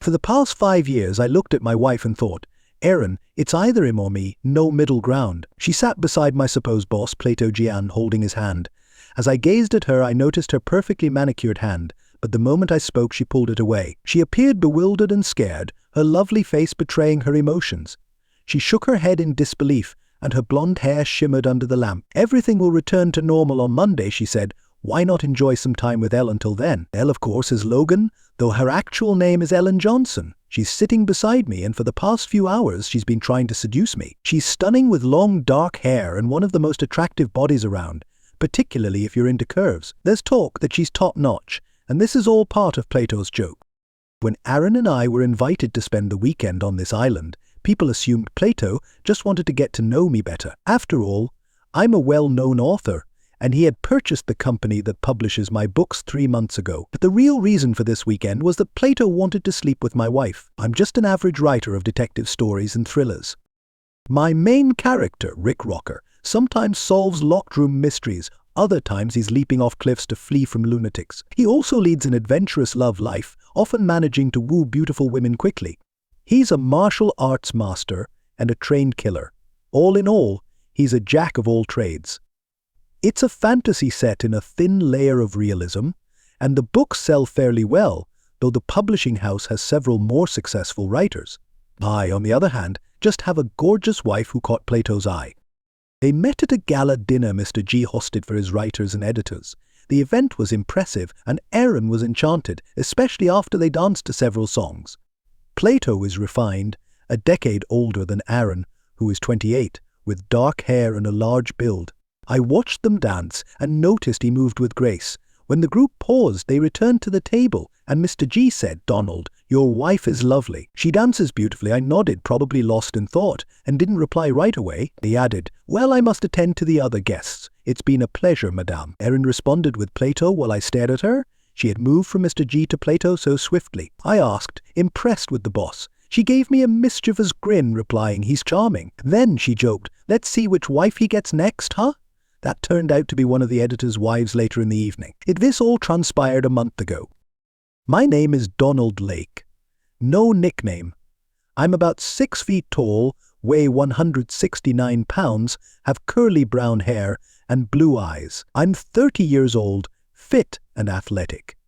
For the past 5 years, I looked at my wife and thought, Erin, it's either him or me, no middle ground. She sat beside my supposed boss, Plato Gian, holding his hand. As I gazed at her, I noticed her perfectly manicured hand, but the moment I spoke, she pulled it away. She appeared bewildered and scared, her lovely face betraying her emotions. She shook her head in disbelief, and her blonde hair shimmered under the lamp. Everything will return to normal on Monday, she said. Why not enjoy some time with Elle until then? Elle, of course, is Logan, though her actual name is Ellen Johnson. She's sitting beside me, and for the past few hours she's been trying to seduce me. She's stunning with long dark hair and one of the most attractive bodies around, particularly if you're into curves. There's talk that she's top-notch, and this is all part of Plato's joke. When Aaron and I were invited to spend the weekend on this island, people assumed Plato just wanted to get to know me better. After all, I'm a well-known author, and he had purchased the company that publishes my books 3 months ago. But the real reason for this weekend was that Plato wanted to sleep with my wife. I'm just an average writer of detective stories and thrillers. My main character, Rick Rocker, sometimes solves locked room mysteries. Other times he's leaping off cliffs to flee from lunatics. He also leads an adventurous love life, often managing to woo beautiful women quickly. He's a martial arts master and a trained killer. All in all, he's a jack of all trades. It's a fantasy set in a thin layer of realism, and the books sell fairly well, though the publishing house has several more successful writers. I, on the other hand, just have a gorgeous wife who caught Plato's eye. They met at a gala dinner Mr. G hosted for his writers and editors. The event was impressive, and Aaron was enchanted, especially after they danced to several songs. Plato is refined, a decade older than Aaron, who is 28, with dark hair and a large build. I watched them dance and noticed he moved with grace. When the group paused, they returned to the table, and Mr. G said, "Donald, your wife is lovely. She dances beautifully." I nodded, probably lost in thought, and didn't reply right away. He added, "Well, I must attend to the other guests. It's been a pleasure, madame." Erin responded with Plato while I stared at her. She had moved from Mr. G to Plato so swiftly. I asked, impressed with the boss. She gave me a mischievous grin, replying, "He's charming." Then she joked, "Let's see which wife he gets next, huh?" That turned out to be one of the editor's wives later in the evening. This all transpired a month ago. My name is Donald Lake. No nickname. I'm about 6 feet tall, weigh 169 pounds, have curly brown hair and blue eyes. I'm 30 years old, fit and athletic.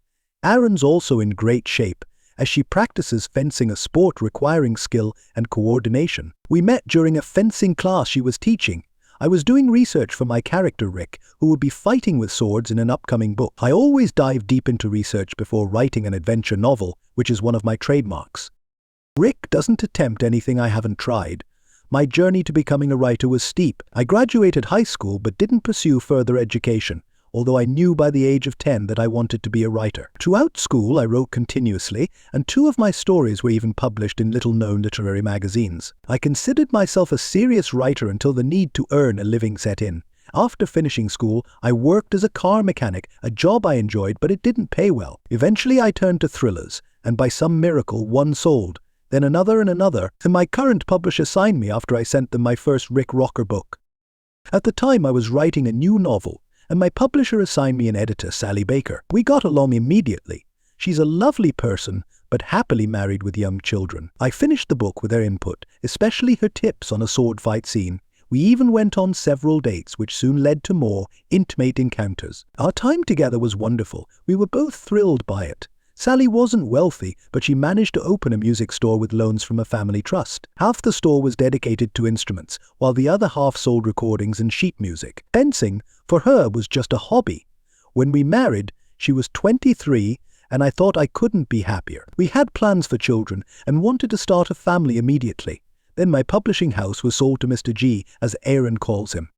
Aaron's also in great shape, as she practices fencing, a sport requiring skill and coordination. We met during a fencing class she was teaching. I was doing research for my character Rick, who would be fighting with swords in an upcoming book. I always dive deep into research before writing an adventure novel, which is one of my trademarks. Rick doesn't attempt anything I haven't tried. My journey to becoming a writer was steep. I graduated high school but didn't pursue further education, although I knew by the age of 10 that I wanted to be a writer. Throughout school, I wrote continuously, and 2 of my stories were even published in little-known literary magazines. I considered myself a serious writer until the need to earn a living set in. After finishing school, I worked as a car mechanic, a job I enjoyed, but it didn't pay well. Eventually, I turned to thrillers, and by some miracle, one sold, then another and another, and my current publisher signed me after I sent them my first Rick Rocker book. At the time, I was writing a new novel, and my publisher assigned me an editor, Sally Baker. We got along immediately. She's a lovely person, but happily married with young children. I finished the book with her input, especially her tips on a sword fight scene. We even went on several dates, which soon led to more intimate encounters. Our time together was wonderful. We were both thrilled by it. Sally wasn't wealthy, but she managed to open a music store with loans from a family trust. Half the store was dedicated to instruments, while the other half sold recordings and sheet music. Fencing, for her, was just a hobby. When we married, she was 23, and I thought I couldn't be happier. We had plans for children and wanted to start a family immediately. Then my publishing house was sold to Mr. G, as Aaron calls him.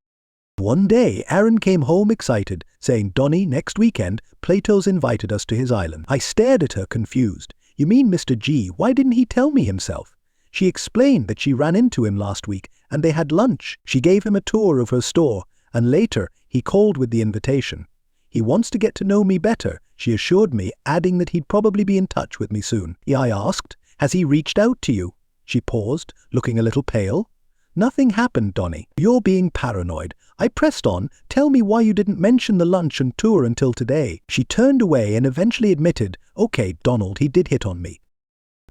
One day, Aaron came home excited, saying, "Donnie, next weekend, Plato's invited us to his island." I stared at her, confused. "You mean Mr. G? Why didn't he tell me himself?" She explained that she ran into him last week, and they had lunch. She gave him a tour of her store, and later, he called with the invitation. "He wants to get to know me better," she assured me, adding that he'd probably be in touch with me soon. I asked, "Has he reached out to you?" She paused, looking a little pale. "Nothing happened, Donnie. You're being paranoid." I pressed on, "Tell me why you didn't mention the lunch and tour until today." She turned away and eventually admitted, "Okay, Donald, he did hit on me."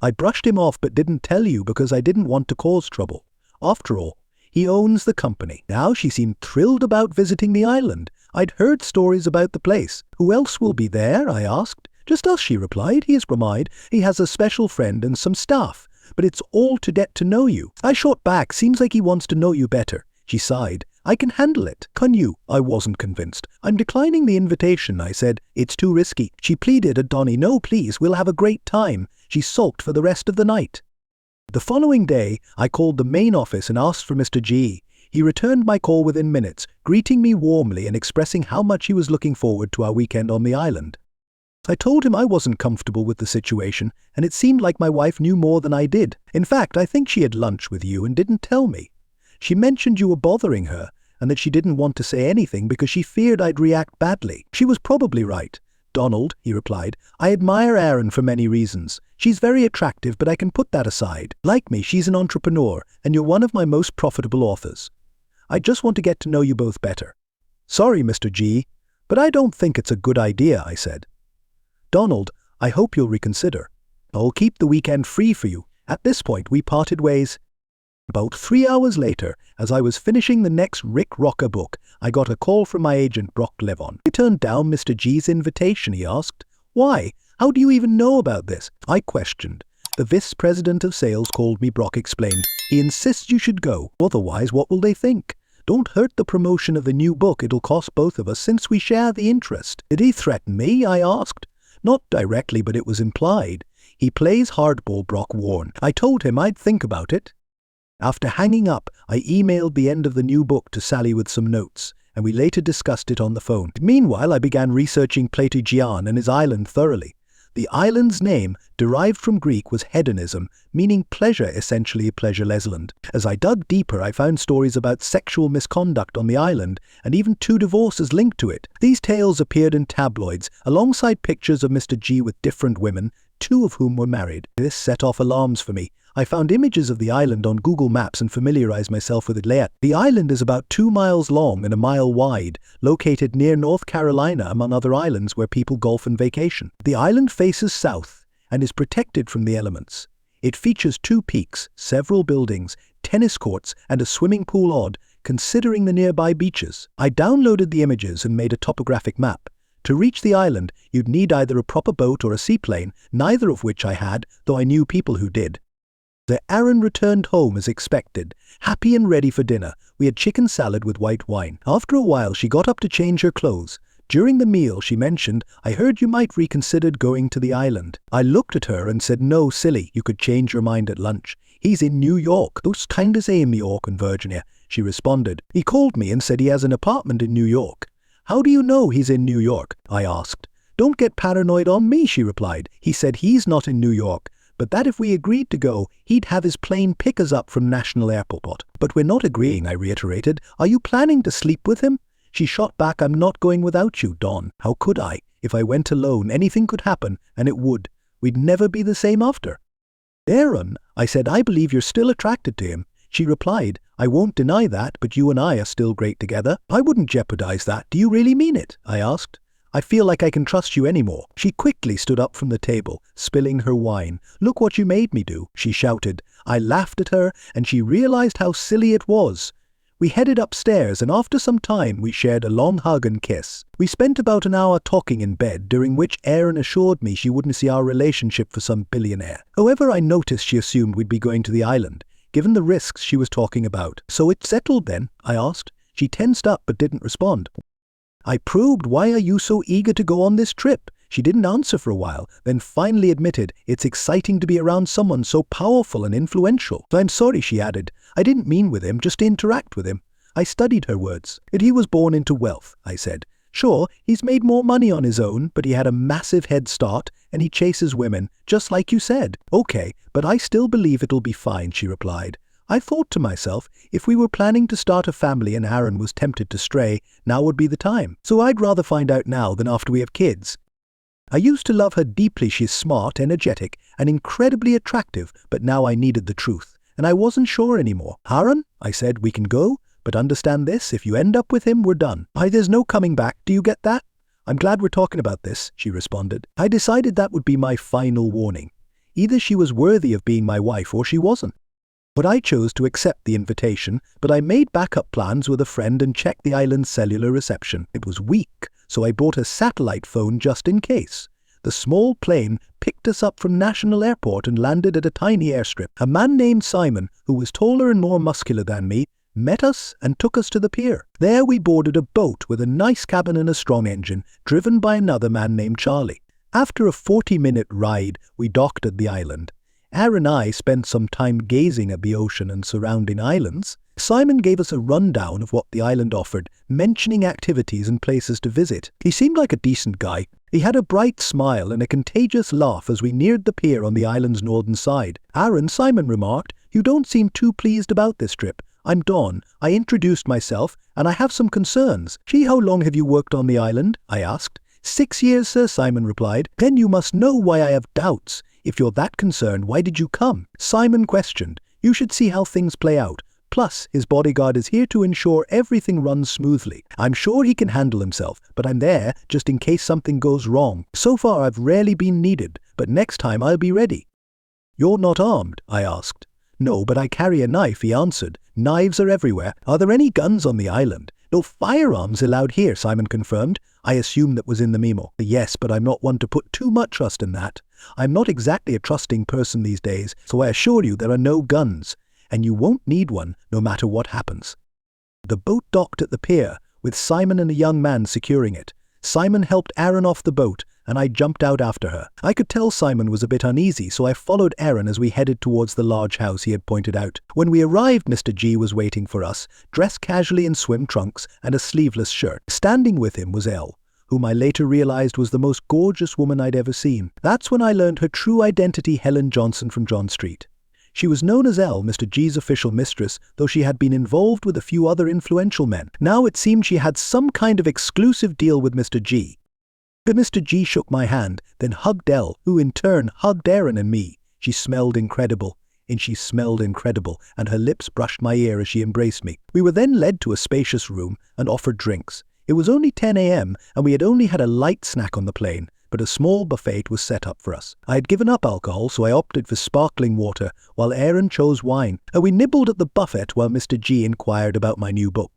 I brushed him off but didn't tell you because I didn't want to cause trouble. After all, he owns the company. Now she seemed thrilled about visiting the island. I'd heard stories about the place. Who else will be there? I asked. Just us, she replied. He is Gramide. He has a special friend and some staff. But it's all to get to know you. I shot back. Seems like he wants to know you better. She sighed. I can handle it. Can you? I wasn't convinced. I'm declining the invitation, I said. It's too risky. She pleaded at Donnie. No, please, we'll have a great time. She sulked for the rest of the night. The following day, I called the main office and asked for Mr. G. He returned my call within minutes, greeting me warmly and expressing how much he was looking forward to our weekend on the island. I told him I wasn't comfortable with the situation, and it seemed like my wife knew more than I did. In fact, I think she had lunch with you and didn't tell me. She mentioned you were bothering her, and that she didn't want to say anything because she feared I'd react badly. She was probably right. Donald, he replied, I admire Erin for many reasons. She's very attractive, but I can put that aside. Like me, she's an entrepreneur, and you're one of my most profitable authors. I just want to get to know you both better. Sorry, Mr. G, but I don't think it's a good idea, I said. Donald, I hope you'll reconsider. I'll keep the weekend free for you. At this point, we parted ways. About 3 hours later, as I was finishing the next Rick Rocker book, I got a call from my agent, Brock Levon. I turned down Mr. G's invitation, he asked. Why? How do you even know about this? I questioned. The vice president of sales called me, Brock explained. He insists you should go. Otherwise, what will they think? Don't hurt the promotion of the new book. It'll cost both of us since we share the interest. Did he threaten me? I asked. Not directly, but it was implied. He plays hardball, Brock warned. I told him I'd think about it. After hanging up, I emailed the end of the new book to Sally with some notes, and we later discussed it on the phone. Meanwhile, I began researching Plato Gian and his island thoroughly. The island's name, derived from Greek, was hedonism, meaning pleasure, essentially pleasureless land. As I dug deeper, I found stories about sexual misconduct on the island, and even 2 divorces linked to it. These tales appeared in tabloids, alongside pictures of Mr. G with different women, 2 of whom were married. This set off alarms for me. I found images of the island on Google Maps and familiarized myself with its layout. The island is about 2 miles long and a mile wide, located near North Carolina, among other islands where people golf and vacation. The island faces south and is protected from the elements. It features 2 peaks, several buildings, tennis courts, and a swimming pool, odd, considering the nearby beaches. I downloaded the images and made a topographic map. To reach the island, you'd need either a proper boat or a seaplane, neither of which I had, though I knew people who did. Erin returned home as expected, happy and ready for dinner. We had chicken salad with white wine. After a while, she got up to change her clothes. During the meal, she mentioned, I heard you might reconsider going to the island. I looked at her and said, no, silly, you could change your mind at lunch. He's in New York. Those kind of say in New York and Virginia, she responded. He called me and said he has an apartment in New York. How do you know he's in New York? I asked. Don't get paranoid on me, she replied. He said he's not in New York, but that if we agreed to go, he'd have his plane pick us up from National Airport. But we're not agreeing, I reiterated. Are you planning to sleep with him? She shot back, I'm not going without you, Don. How could I? If I went alone, anything could happen, and it would. We'd never be the same after. Erin, I said, I believe you're still attracted to him. She replied, I won't deny that, but you and I are still great together. I wouldn't jeopardize that. Do you really mean it? I asked. I feel like I can trust you anymore. She quickly stood up from the table, spilling her wine. Look what you made me do, she shouted. I laughed at her, and she realized how silly it was. We headed upstairs, and after some time we shared a long hug and kiss. We spent about an hour talking in bed, during which Erin assured me she wouldn't see our relationship for some billionaire. However, I noticed she assumed we'd be going to the island, given the risks she was talking about. So it's settled then? I asked. She tensed up but didn't respond. I probed, why are you so eager to go on this trip? She didn't answer for a while, then finally admitted, it's exciting to be around someone so powerful and influential. I'm sorry, she added. I didn't mean with him, just to interact with him. I studied her words. But he was born into wealth, I said. Sure, he's made more money on his own, but he had a massive head start, and he chases women, just like you said. Okay, but I still believe it'll be fine, she replied. I thought to myself, if we were planning to start a family and Erin was tempted to stray, now would be the time. So I'd rather find out now than after we have kids. I used to love her deeply. She's smart, energetic, and incredibly attractive, but now I needed the truth, and I wasn't sure anymore. Erin, I said, we can go, but understand this, if you end up with him, we're done. There's no coming back, do you get that? I'm glad we're talking about this, she responded. I decided that would be my final warning. Either she was worthy of being my wife or she wasn't. But I chose to accept the invitation, but I made backup plans with a friend and checked the island's cellular reception. It was weak, so I bought a satellite phone just in case. The small plane picked us up from National Airport and landed at a tiny airstrip. A man named Simon, who was taller and more muscular than me, met us and took us to the pier. There we boarded a boat with a nice cabin and a strong engine, driven by another man named Charlie. After a 40-minute ride, we docked at the island. Aaron and I spent some time gazing at the ocean and surrounding islands. Simon gave us a rundown of what the island offered, mentioning activities and places to visit. He seemed like a decent guy. He had a bright smile and a contagious laugh as we neared the pier on the island's northern side. Aaron, Simon remarked, "You don't seem too pleased about this trip. I'm Dawn." I introduced myself, and I have some concerns. "Gee, how long have you worked on the island?" I asked. 6 years, sir," Simon replied. "Then you must know why I have doubts. If you're that concerned, why did you come?" Simon questioned. "You should see how things play out. Plus, his bodyguard is here to ensure everything runs smoothly. I'm sure he can handle himself, but I'm there just in case something goes wrong. So far I've rarely been needed, but next time I'll be ready." "You're not armed?" I asked. "No, but I carry a knife," he answered. "Knives are everywhere. Are there any guns on the island?" "No firearms allowed here," Simon confirmed. I assumed that was in the memo. "Yes, but I'm not one to put too much trust in that. I'm not exactly a trusting person these days, so I assure you there are no guns. And you won't need one, no matter what happens." The boat docked at the pier, with Simon and a young man securing it. Simon helped Aaron off the boat, and I jumped out after her. I could tell Simon was a bit uneasy, so I followed Aaron as we headed towards the large house he had pointed out. When we arrived, Mr. G was waiting for us, dressed casually in swim trunks and a sleeveless shirt. Standing with him was Elle, whom I later realized was the most gorgeous woman I'd ever seen. That's when I learned her true identity, Helen Johnson from John Street. She was known as Elle, Mr. G's official mistress, though she had been involved with a few other influential men. Now it seemed she had some kind of exclusive deal with Mr. G. But Mr. G shook my hand, then hugged Elle, who in turn hugged Aaron and me. She smelled incredible, and her lips brushed my ear as she embraced me. We were then led to a spacious room and offered drinks. It was only 10 a.m. and we had only had a light snack on the plane, but a small buffet was set up for us. I had given up alcohol, so I opted for sparkling water, while Aaron chose wine. We nibbled at the buffet while Mr. G inquired about my new book.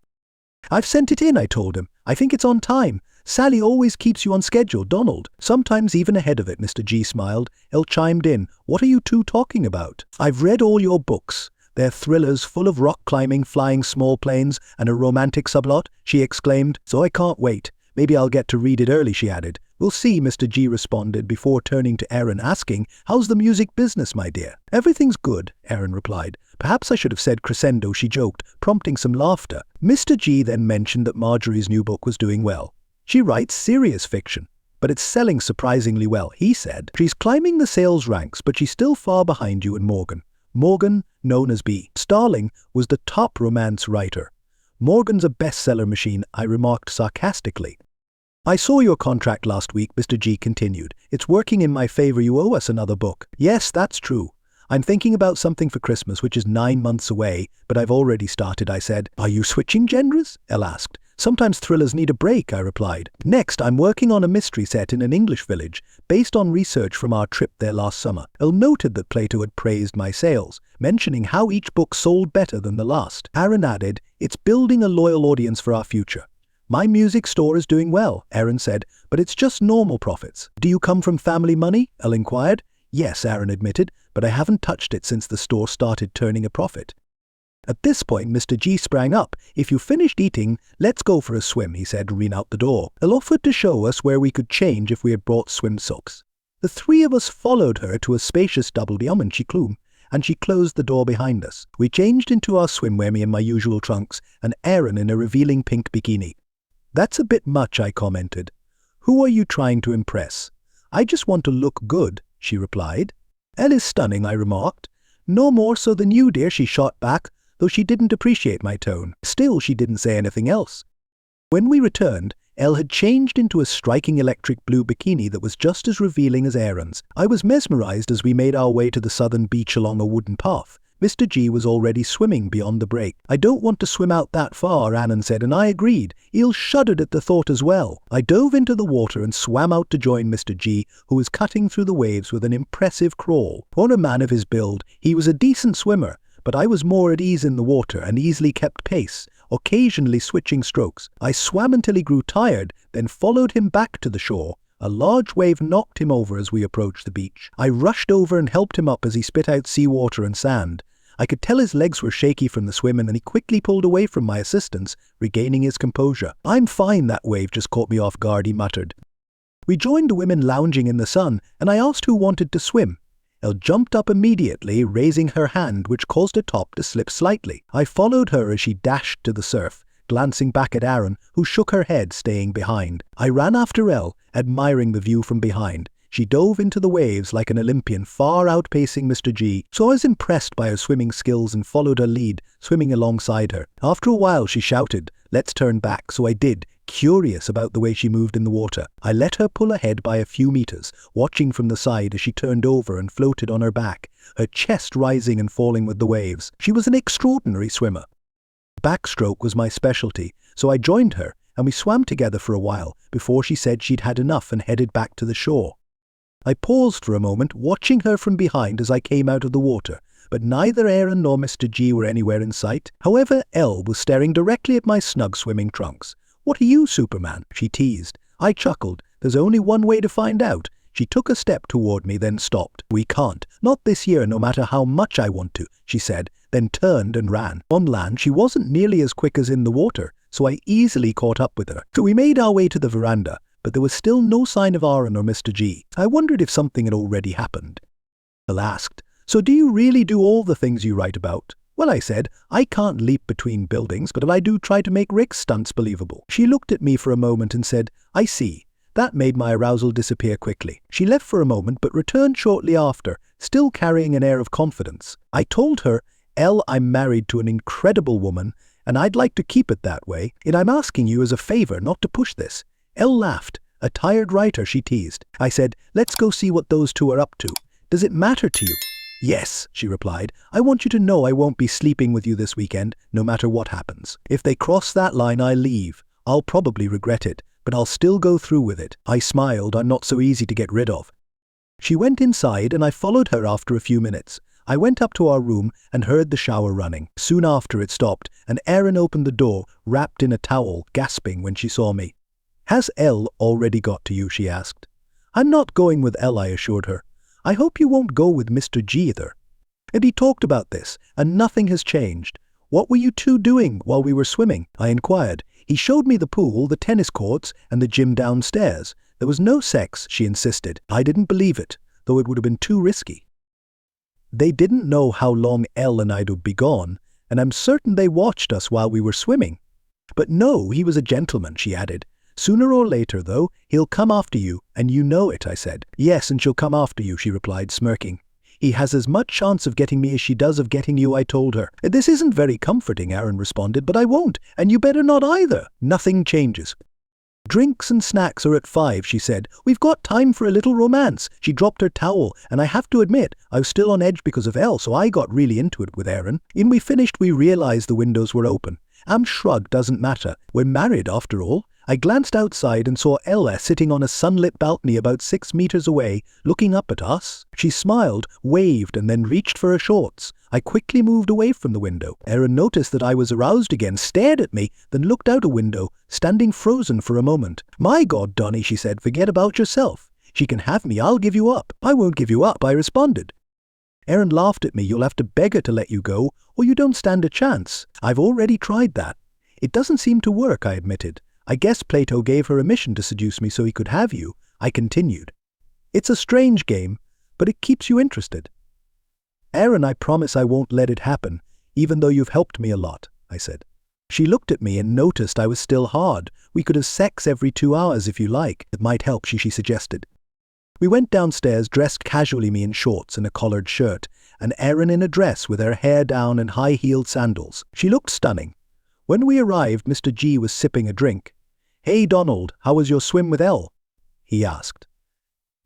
"I've sent it in," I told him. "I think it's on time. Sally always keeps you on schedule, Donald." "Sometimes even ahead of it," Mr. G smiled. Elle chimed in. "What are you two talking about?" "I've read all your books. They're thrillers full of rock climbing, flying small planes, and a romantic subplot," she exclaimed. "So I can't wait. Maybe I'll get to read it early," she added. "We'll see," Mr. G responded before turning to Aaron asking, "How's the music business, my dear?" "Everything's good," Aaron replied. "Perhaps I should have said crescendo," she joked, prompting some laughter. Mr. G then mentioned that Marjorie's new book was doing well. "She writes serious fiction, but it's selling surprisingly well," he said. "She's climbing the sales ranks, but she's still far behind you and Morgan." Morgan, known as B. Starling, was the top romance writer. "Morgan's a bestseller machine," I remarked sarcastically. "I saw your contract last week," Mr. G continued. "It's working in my favor. You owe us another book." "Yes, that's true. I'm thinking about something for Christmas, which is 9 months away, but I've already started," I said. "Are you switching genres?" Elle asked. "Sometimes thrillers need a break," I replied. "Next, I'm working on a mystery set in an English village, based on research from our trip there last summer." Elle noted that Plato had praised my sales, mentioning how each book sold better than the last. Aaron added, "It's building a loyal audience for our future." "My music store is doing well," Aaron said, "but it's just normal profits." "Do you come from family money?" Elle inquired. "Yes," Aaron admitted, "but I haven't touched it since the store started turning a profit." At this point, Mr. G sprang up. "If you finished eating, let's go for a swim," he said, running out the door. Elle offered to show us where we could change if we had brought swim socks. The three of us followed her to a spacious double room, and she closed the door behind us. We changed into our swimwear, me in my usual trunks, and Aaron in a revealing pink bikini. "That's a bit much," I commented. "Who are you trying to impress?" "I just want to look good," she replied. "Elle is stunning," I remarked. "No more so than you, dear," she shot back, though she didn't appreciate my tone. Still, she didn't say anything else. When we returned, Elle had changed into a striking electric blue bikini that was just as revealing as Aaron's. I was mesmerized as we made our way to the southern beach along a wooden path. Mr. G was already swimming beyond the break. "I don't want to swim out that far," Annan said, and I agreed. Il shuddered at the thought as well. I dove into the water and swam out to join Mr. G, who was cutting through the waves with an impressive crawl. For a man of his build, he was a decent swimmer, but I was more at ease in the water and easily kept pace, occasionally switching strokes. I swam until he grew tired, then followed him back to the shore. A large wave knocked him over as we approached the beach. I rushed over and helped him up as he spit out seawater and sand. I could tell his legs were shaky from the swim, and then he quickly pulled away from my assistance, regaining his composure. "I'm fine, that wave just caught me off guard," he muttered. We joined the women lounging in the sun, and I asked who wanted to swim. Elle jumped up immediately, raising her hand, which caused her top to slip slightly. I followed her as she dashed to the surf, glancing back at Aaron, who shook her head, staying behind. I ran after Elle, admiring the view from behind. She dove into the waves like an Olympian, far outpacing Mr. G, so I was impressed by her swimming skills and followed her lead, swimming alongside her. After a while she shouted, "Let's turn back," so I did, curious about the way she moved in the water. I let her pull ahead by a few meters, watching from the side as she turned over and floated on her back, her chest rising and falling with the waves. She was an extraordinary swimmer. Backstroke was my specialty, so I joined her, and we swam together for a while before she said she'd had enough and headed back to the shore. I paused for a moment, watching her from behind as I came out of the water, but neither Aaron nor Mr. G were anywhere in sight. However, Elle was staring directly at my snug swimming trunks. "What are you, Superman?" she teased. I chuckled. "There's only one way to find out." She took a step toward me, then stopped. "We can't. Not this year, no matter how much I want to," she said, then turned and ran. On land, she wasn't nearly as quick as in the water, so I easily caught up with her. So we made our way to the veranda, but there was still no sign of Aaron or Mr. G. I wondered if something had already happened. Elle asked, "So do you really do all the things you write about?" "Well," I said, "I can't leap between buildings, but I do try to make Rick's stunts believable." She looked at me for a moment and said, "I see." That made my arousal disappear quickly. She left for a moment but returned shortly after, still carrying an air of confidence. I told her, "Elle, I'm married to an incredible woman, and I'd like to keep it that way, and I'm asking you as a favor not to push this." Elle laughed. "A tired writer," she teased. I said, "Let's go see what those two are up to. Does it matter to you?" "Yes," she replied. "I want you to know I won't be sleeping with you this weekend, no matter what happens. If they cross that line, I leave. I'll probably regret it, but I'll still go through with it." I smiled. I'm not so easy to get rid of. She went inside and I followed her after a few minutes. I went up to our room and heard the shower running. Soon after it stopped, and Erin opened the door, wrapped in a towel, gasping when she saw me. "Has Elle already got to you?" she asked. "I'm not going with Elle," I assured her. "I hope you won't go with Mr. G either." And he talked about this, and nothing has changed. "What were you two doing while we were swimming?" I inquired. He showed me the pool, the tennis courts, and the gym downstairs. There was no sex, she insisted. I didn't believe it, though it would have been too risky. They didn't know how long Elle and I'd be gone, and I'm certain they watched us while we were swimming. "But no, he was a gentleman," she added. "Sooner or later, though, he'll come after you, and you know it," I said. "Yes, and she'll come after you," she replied, smirking. "He has as much chance of getting me as she does of getting you," I told her. "This isn't very comforting," Aaron responded, "but I won't, and you better not either." Nothing changes. "Drinks and snacks are at 5, she said. "We've got time for a little romance." She dropped her towel, and I have to admit, I was still on edge because of Elle, so I got really into it with Aaron. When we finished, we realized the windows were open. Shrugged. "Doesn't matter. We're married after all." I glanced outside and saw Ella sitting on a sunlit balcony about 6 meters away, looking up at us. She smiled, waved, and then reached for her shorts. I quickly moved away from the window. Aaron noticed that I was aroused again, stared at me, then looked out a window, standing frozen for a moment. "My God, Donnie," she said, "forget about yourself. She can have me, I'll give you up." "I won't give you up," I responded. Aaron laughed at me. "You'll have to beg her to let you go, or you don't stand a chance." "I've already tried that." "It doesn't seem to work," I admitted. "I guess Plato gave her a mission to seduce me so he could have you," I continued. "It's a strange game, but it keeps you interested." "Aaron, I promise I won't let it happen, even though you've helped me a lot," I said. She looked at me and noticed I was still hard. "We could have sex every 2 hours if you like. It might help," she suggested. We went downstairs, dressed casually, me in shorts and a collared shirt, and Aaron in a dress with her hair down and high-heeled sandals. She looked stunning. When we arrived, Mr. G was sipping a drink. "Hey, Donald, how was your swim with Elle?" he asked.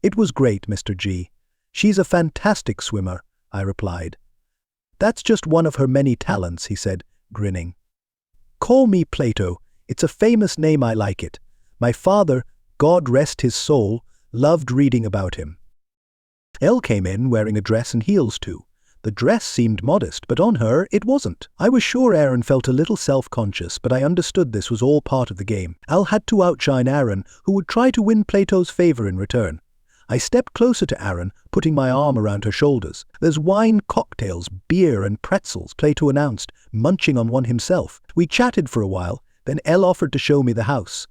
"It was great, Mr. G. She's a fantastic swimmer," I replied. That's just one of her many talents, he said, grinning. Call me Plato. It's a famous name, I like it. My father, God rest his soul, loved reading about him. Elle came in wearing a dress and heels too. The dress seemed modest, but on her it wasn't. I was sure Aaron felt a little self-conscious, but I understood this was all part of the game. Elle had to outshine Aaron, who would try to win Plato's favor in return. I stepped closer to Aaron, putting my arm around her shoulders. There's wine, cocktails, beer and pretzels, Plato announced, munching on one himself. We chatted for a while, then Elle offered to show me the house.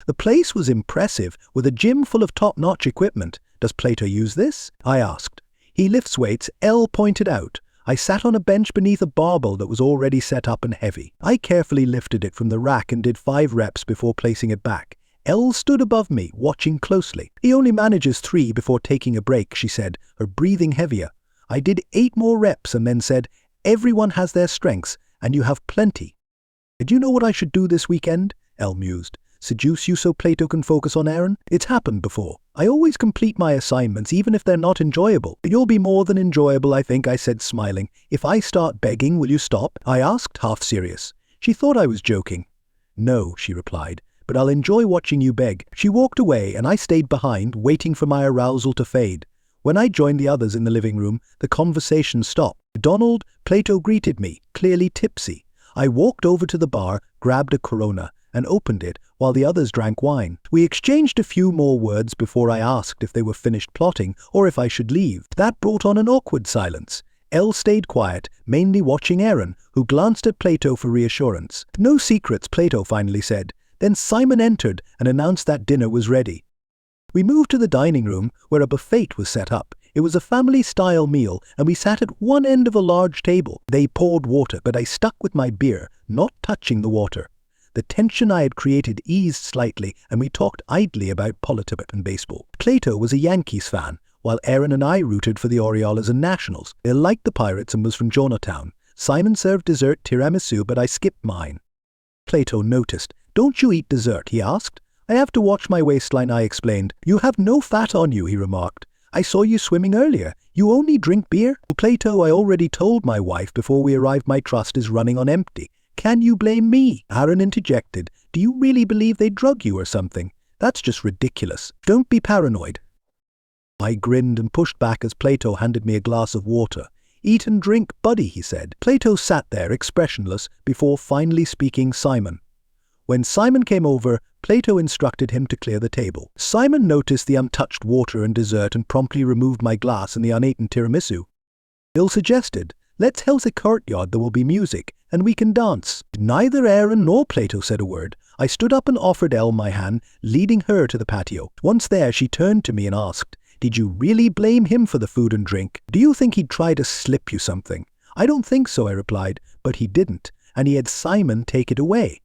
The place was impressive, with a gym full of top-notch equipment. Does Plato use this? I asked. He lifts weights, Elle pointed out. I sat on a bench beneath a barbell that was already set up and heavy. I carefully lifted it from the rack and did 5 reps before placing it back. Elle stood above me, watching closely. He only manages 3 before taking a break, she said, her breathing heavier. I did 8 more reps and then said, everyone has their strengths, and you have plenty. Do you know what I should do this weekend? Elle mused. Seduce you so Plato can focus on Aaron? It's happened before. I always complete my assignments even if they're not enjoyable. You'll be more than enjoyable, I think, I said, smiling. If I start begging, will you stop? I asked, half serious. She thought I was joking. No, she replied, but I'll enjoy watching you beg. She walked away and I stayed behind, waiting for my arousal to fade. When I joined the others in the living room, the conversation stopped. Donald, Plato greeted me, clearly tipsy. I walked over to the bar, grabbed a Corona, and opened it while the others drank wine. We exchanged a few more words before I asked if they were finished plotting or if I should leave. That brought on an awkward silence. Elle stayed quiet, mainly watching Aaron, who glanced at Plato for reassurance. No secrets, Plato finally said. Then Simon entered and announced that dinner was ready. We moved to the dining room where a buffet was set up. It was a family-style meal, and we sat at one end of a large table. They poured water, but I stuck with my beer, not touching the water. The tension I had created eased slightly, and we talked idly about politics and baseball. Plato was a Yankees fan, while Aaron and I rooted for the Orioles and Nationals. He liked the Pirates and was from Jonatown. Simon served dessert tiramisu, but I skipped mine. Plato noticed. Don't you eat dessert? He asked. I have to watch my waistline, I explained. You have no fat on you, he remarked. I saw you swimming earlier. You only drink beer? Plato, I already told my wife before we arrived my trust is running on empty. Can you blame me? Aaron interjected. Do you really believe they drug you or something? That's just ridiculous. Don't be paranoid. I grinned and pushed back as Plato handed me a glass of water. Eat and drink, buddy, he said. Plato sat there expressionless before finally speaking Simon. When Simon came over, Plato instructed him to clear the table. Simon noticed the untouched water and dessert and promptly removed my glass and the uneaten tiramisu. Bill suggested, let's head to the courtyard, there will be music, and we can dance. Neither Aaron nor Plato said a word. I stood up and offered Elle my hand, leading her to the patio. Once there, she turned to me and asked, did you really blame him for the food and drink? Do you think he'd try to slip you something? I don't think so, I replied, but he didn't, and he had Simon take it away.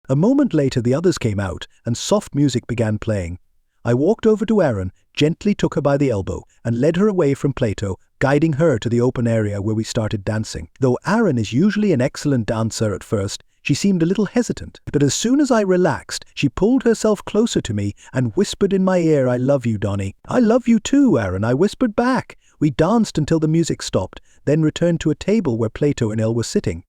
A moment later the others came out, and soft music began playing. I walked over to Aaron, gently took her by the elbow, and led her away from Plato, guiding her to the open area where we started dancing. Though Aaron is usually an excellent dancer at first, she seemed a little hesitant. But as soon as I relaxed, she pulled herself closer to me and whispered in my ear, I love you, Donnie. I love you too, Aaron, I whispered back. We danced until the music stopped, then returned to a table where Plato and Elle were sitting.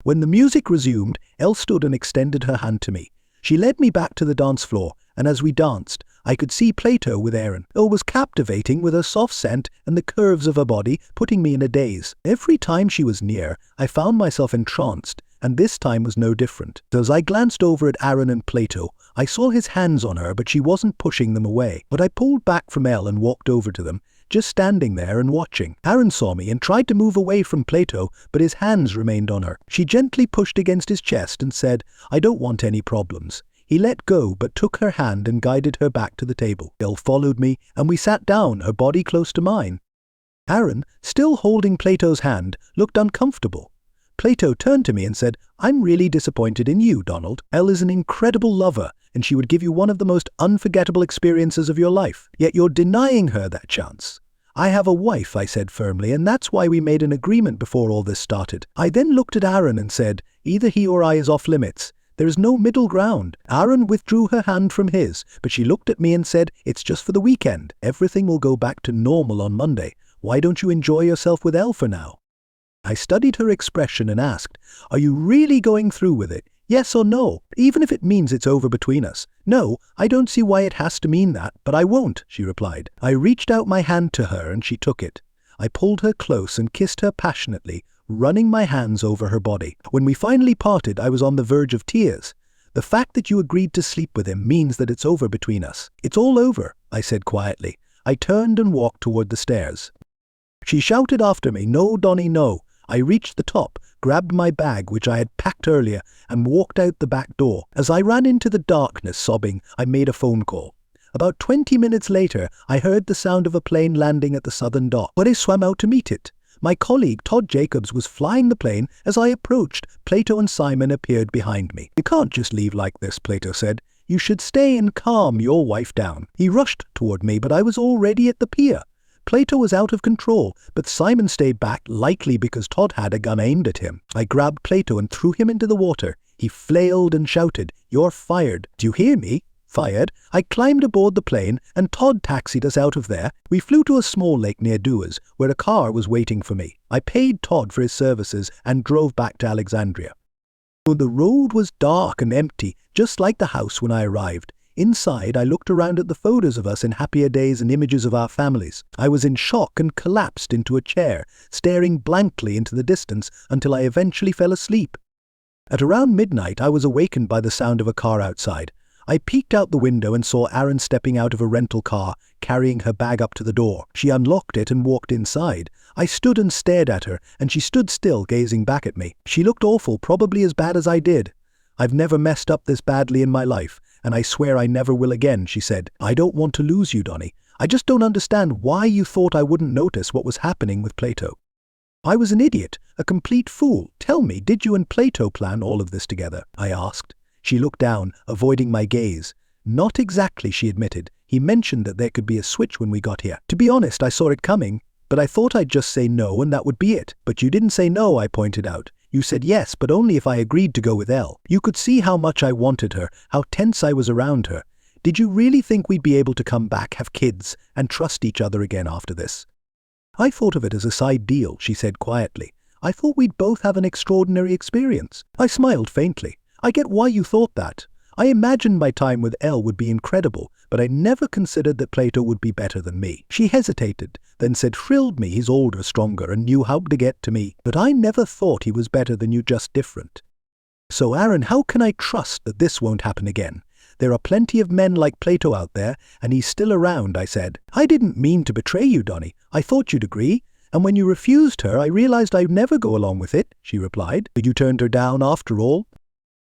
When the music resumed, Elle stood and extended her hand to me. She led me back to the dance floor, and as we danced, I could see Plato with Aaron. Elle was captivating with her soft scent and the curves of her body, putting me in a daze. Every time she was near, I found myself entranced, and this time was no different. As I glanced over at Aaron and Plato, I saw his hands on her, but she wasn't pushing them away. But I pulled back from Elle and walked over to them, just standing there and watching. Aaron saw me and tried to move away from Plato, but his hands remained on her. She gently pushed against his chest and said, I don't want any problems. He let go but took her hand and guided her back to the table. Elle followed me, and we sat down, her body close to mine. Aaron, still holding Plato's hand, looked uncomfortable. Plato turned to me and said, I'm really disappointed in you, Donald. Elle is an incredible lover, and she would give you one of the most unforgettable experiences of your life. Yet you're denying her that chance. I have a wife, I said firmly, and that's why we made an agreement before all this started. I then looked at Aaron and said, either he or I is off limits. There is no middle ground. Aaron withdrew her hand from his, but she looked at me and said, it's just for the weekend. Everything will go back to normal on Monday. Why don't you enjoy yourself with Elle for now? I studied her expression and asked, "Are you really going through with it? Yes or no? Even if it means it's over between us." "No, I don't see why it has to mean that, but I won't," she replied. I reached out my hand to her and she took it. I pulled her close and kissed her passionately, running my hands over her body. When we finally parted, I was on the verge of tears. "The fact that you agreed to sleep with him means that it's over between us." "It's all over," I said quietly. I turned and walked toward the stairs. She shouted after me, "No, Donnie, no." I reached the top, grabbed my bag, which I had packed earlier, and walked out the back door. As I ran into the darkness, sobbing, I made a phone call. About 20 minutes later, I heard the sound of a plane landing at the southern dock, but I swam out to meet it. My colleague, Todd Jacobs, was flying the plane. As I approached, Plato and Simon appeared behind me. "You can't just leave like this," Plato said. "You should stay and calm your wife down." He rushed toward me, but I was already at the pier. Plato was out of control, but Simon stayed back, likely because Todd had a gun aimed at him. I grabbed Plato and threw him into the water. He flailed and shouted, "You're fired." "Do you hear me? Fired?" I climbed aboard the plane, and Todd taxied us out of there. We flew to a small lake near Duas, where a car was waiting for me. I paid Todd for his services and drove back to Alexandria. The road was dark and empty, just like the house when I arrived. Inside, I looked around at the photos of us in happier days and images of our families. I was in shock and collapsed into a chair, staring blankly into the distance until I eventually fell asleep. At around midnight, I was awakened by the sound of a car outside. I peeked out the window and saw Aaron stepping out of a rental car, carrying her bag up to the door. She unlocked it and walked inside. I stood and stared at her, and she stood still, gazing back at me. She looked awful, probably as bad as I did. "I've never messed up this badly in my life, and I swear I never will again," she said. "I don't want to lose you, Donnie. I just don't understand why you thought I wouldn't notice what was happening with Plato." "I was an idiot, a complete fool. Tell me, did you and Plato plan all of this together?" I asked. She looked down, avoiding my gaze. "Not exactly," she admitted. "He mentioned that there could be a switch when we got here. To be honest, I saw it coming, but I thought I'd just say no and that would be it." "But you didn't say no," I pointed out. "You said yes, but only if I agreed to go with Elle. You could see how much I wanted her, how tense I was around her. Did you really think we'd be able to come back, have kids, and trust each other again after this?" "I thought of it as a side deal," she said quietly. "I thought we'd both have an extraordinary experience." I smiled faintly. "I get why you thought that. I imagined my time with Elle would be incredible, but I never considered that Plato would be better than me." She hesitated, then said, "Thrilled me. He's older, stronger, and knew how to get to me. But I never thought he was better than you, just different." "So Aaron, how can I trust that this won't happen again? There are plenty of men like Plato out there, and he's still around," I said. "I didn't mean to betray you, Donnie. I thought you'd agree. And when you refused her, I realized I'd never go along with it," she replied. "But you turned her down after all?"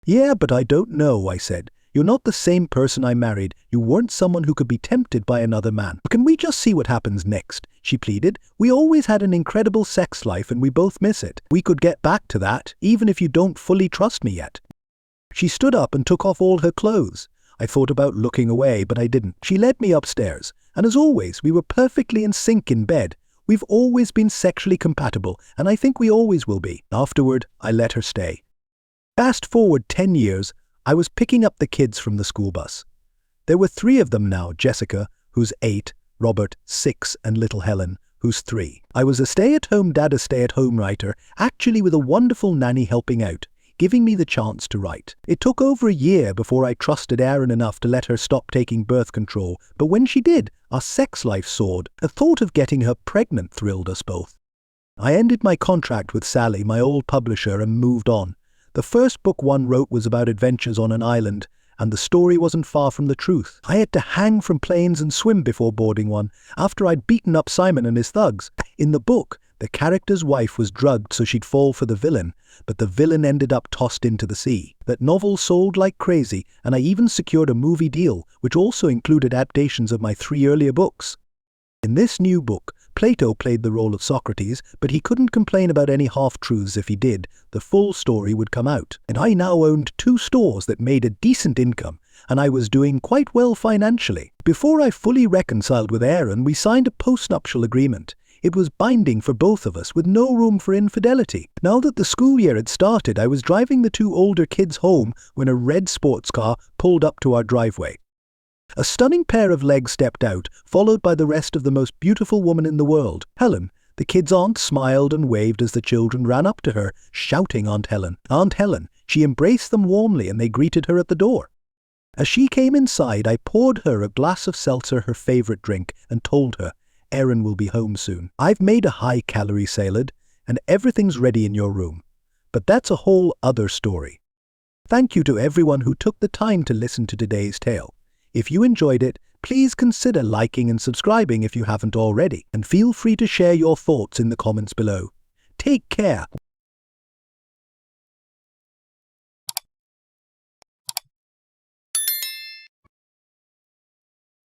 "Yeah, but I don't know," I said. "You're not the same person I married. You weren't someone who could be tempted by another man. Can we just see what happens next?" she pleaded. "We always had an incredible sex life and we both miss it. We could get back to that, even if you don't fully trust me yet." She stood up and took off all her clothes. I thought about looking away, but I didn't. She led me upstairs, and as always, we were perfectly in sync in bed. We've always been sexually compatible, and I think we always will be. Afterward, I let her stay. Fast forward 10 years, I was picking up the kids from the school bus. There were 3 of them now: Jessica, who's 8, Robert, 6, and little Helen, who's 3. I was a stay-at-home dad, a stay-at-home writer, actually with a wonderful nanny helping out, giving me the chance to write. It took over a year before I trusted Erin enough to let her stop taking birth control, but when she did, our sex life soared. The thought of getting her pregnant thrilled us both. I ended my contract with Sally, my old publisher, and moved on. The first book one wrote was about adventures on an island, and the story wasn't far from the truth. I had to hang from planes and swim before boarding one, after I'd beaten up Simon and his thugs. In the book, the character's wife was drugged so she'd fall for the villain, but the villain ended up tossed into the sea. That novel sold like crazy, and I even secured a movie deal, which also included adaptations of my 3 earlier books. In this new book, Plato played the role of Socrates, but he couldn't complain about any half-truths. If he did, the full story would come out. And I now owned 2 stores that made a decent income, and I was doing quite well financially. Before I fully reconciled with Erin, we signed a postnuptial agreement. It was binding for both of us, with no room for infidelity. Now that the school year had started, I was driving the 2 older kids home when a red sports car pulled up to our driveway. A stunning pair of legs stepped out, followed by the rest of the most beautiful woman in the world. Helen, The kid's aunt smiled and waved as the children ran up to her, shouting Aunt Helen. Aunt Helen. She embraced them warmly and they greeted her at the door. As she came inside, I poured her a glass of seltzer, her favorite drink, and told her, Erin will be home soon. I've made a high-calorie salad, and everything's ready in your room. But that's a whole other story. Thank you to everyone who took the time to listen to today's tale. If you enjoyed it, please consider liking and subscribing if you haven't already, and feel free to share your thoughts in the comments below. Take care.